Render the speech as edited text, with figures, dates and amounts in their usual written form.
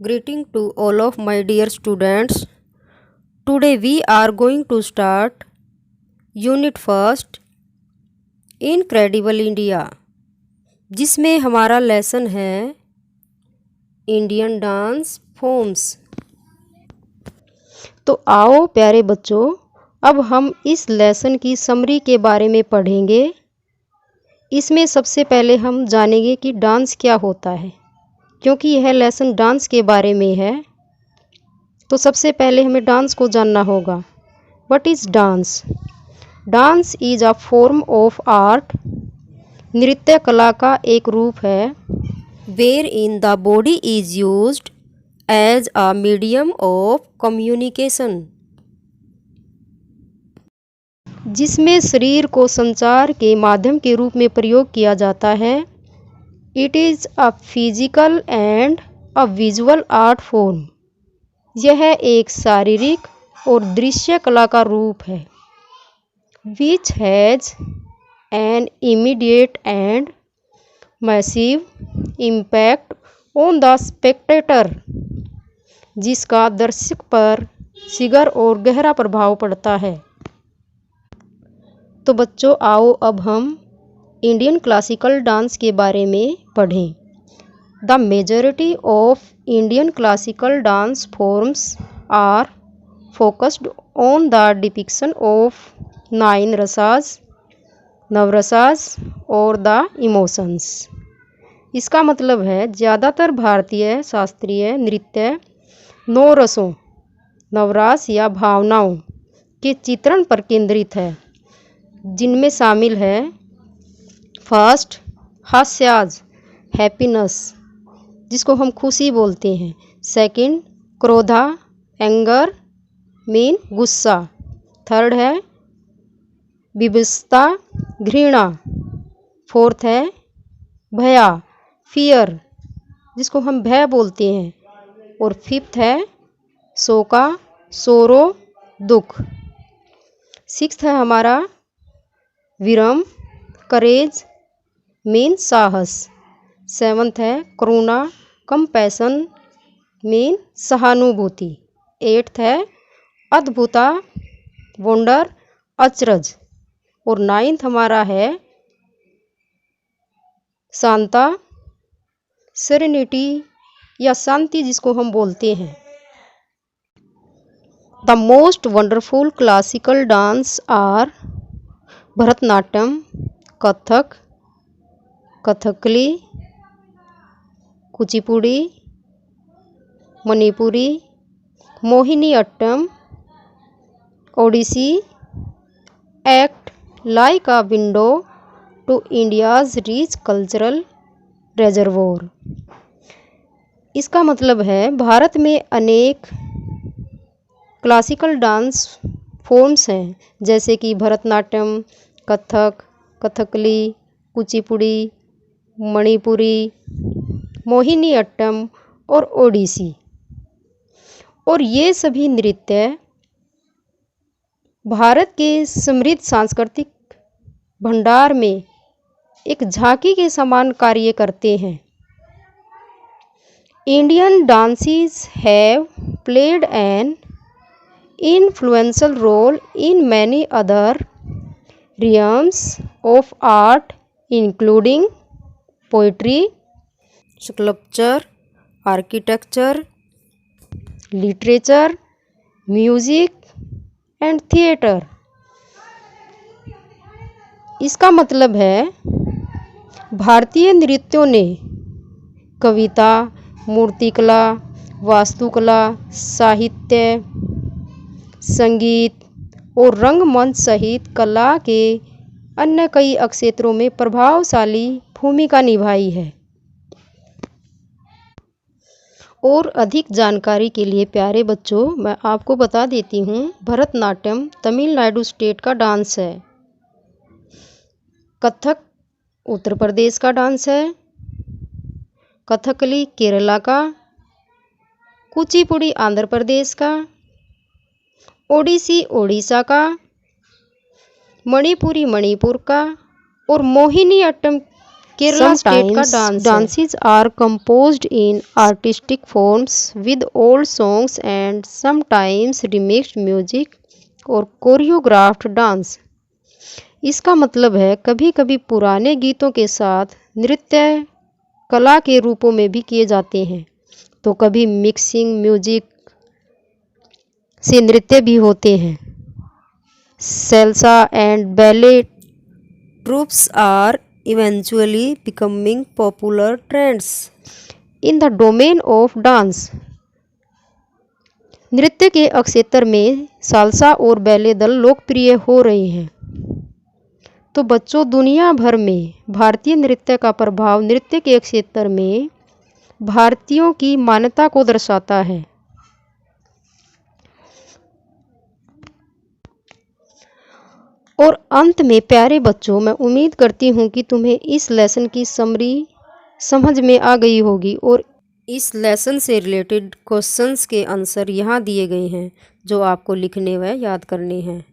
Greeting to all of my dear students. Today we are going to start unit first incredible India, जिसमें हमारा lesson है Indian dance forms. तो आओ प्यारे बच्चों, अब हम इस लेसन की समरी के बारे में पढ़ेंगे। इसमें सबसे पहले हम जानेंगे कि डांस क्या होता है, क्योंकि यह लेसन डांस के बारे में है। तो सबसे पहले हमें डांस को जानना होगा। What is dance? Dance is a form of art. नृत्य कला का एक रूप है। Where in the body is used as a medium of communication, जिसमें शरीर को संचार के माध्यम के रूप में प्रयोग किया जाता है। It is a physical and a visual art form. यह एक शारीरिक और दृश्य कला का रूप है। Which has an immediate and massive impact on the Spectator, जिसका दर्शक पर शीघ्र और गहरा प्रभाव पड़ता है। तो बच्चों आओ अब हम इंडियन क्लासिकल डांस के बारे में पढ़ें। The majority of Indian classical dance forms are focused on the depiction of 9 rasas, navarasas और द इमोशंस। इसका मतलब है ज़्यादातर भारतीय शास्त्रीय नृत्य 9 रसों, नवरास या भावनाओं के चित्रण पर केंद्रित है, जिनमें शामिल है फर्स्ट हास्याज, हैप्पीनेस, जिसको हम खुशी बोलते हैं। सेकंड क्रोधा, एंगर मीन गुस्सा। थर्ड है विवशता, घृणा। फोर्थ है भया, फियर, जिसको हम भय बोलते हैं। और फिफ्थ है शोका, सोरो, दुख। सिक्स्थ है हमारा विरम, करेज मीन साहस। सेवंथ है करुणा, कंपैशन मीन सहानुभूति। एट्थ है अद्भुता, वंडर, अचरज। और नाइन्थ हमारा है शांता, सेरेनिटी या शांति, जिसको हम बोलते हैं। The most wonderful classical dance are Bharatanatyam, Kathak, Kathakali, Kuchipudi, Manipuri, Mohiniyattam, Odissi act like a window to India's rich cultural reservoir. इसका मतलब है भारत में अनेक क्लासिकल डांस फॉर्म्स हैं, जैसे कि भरतनाट्यम, कथक, कथकली, कुचिपुड़ी, मणिपुरी, मोहिनीअट्टम और ओडिसी। और ये सभी नृत्य भारत के समृद्ध सांस्कृतिक भंडार में एक झांकी के समान कार्य करते हैं। Indian dances have played an influential role in many other realms of art, including poetry, sculpture, architecture, literature, music and theater। इसका मतलब है भारतीय नृत्यों ने कविता, मूर्तिकला, वास्तुकला, साहित्य, संगीत और रंगमंच सहित कला के अन्य कई क्षेत्रों में प्रभावशाली भूमिका निभाई है। और अधिक जानकारी के लिए प्यारे बच्चों मैं आपको बता देती हूँ, भरतनाट्यम तमिलनाडु स्टेट का डांस है। कथक उत्तर प्रदेश का डांस है। कथकली केरला का। कुचिपुड़ी आंध्र प्रदेश का। ओडिसी ओडिशा का। मणिपुरी मणिपुर का। और मोहिनीअट्टम केरला स्टेट का dance dances are composed in artistic forms with old songs and sometimes remixed music और choreographed dance। इसका मतलब है कभी कभी पुराने गीतों के साथ नृत्य कला के रूपों में भी किए जाते हैं, तो कभी मिक्सिंग म्यूजिक से नृत्य भी होते हैं। Salsa and ballet troupes are eventually becoming popular trends in the domain of dance। नृत्य के क्षेत्र में साल्सा और बैले दल लोकप्रिय हो रहे हैं। तो बच्चों, दुनिया भर में भारतीय नृत्य का प्रभाव नृत्य के क्षेत्र में भारतीयों की मान्यता को दर्शाता है। और अंत में प्यारे बच्चों, मैं उम्मीद करती हूँ कि तुम्हें इस लेसन की समरी समझ में आ गई होगी और इस लेसन से रिलेटेड क्वेश्चंस के आंसर यहाँ दिए गए हैं जो आपको लिखने व याद करने हैं।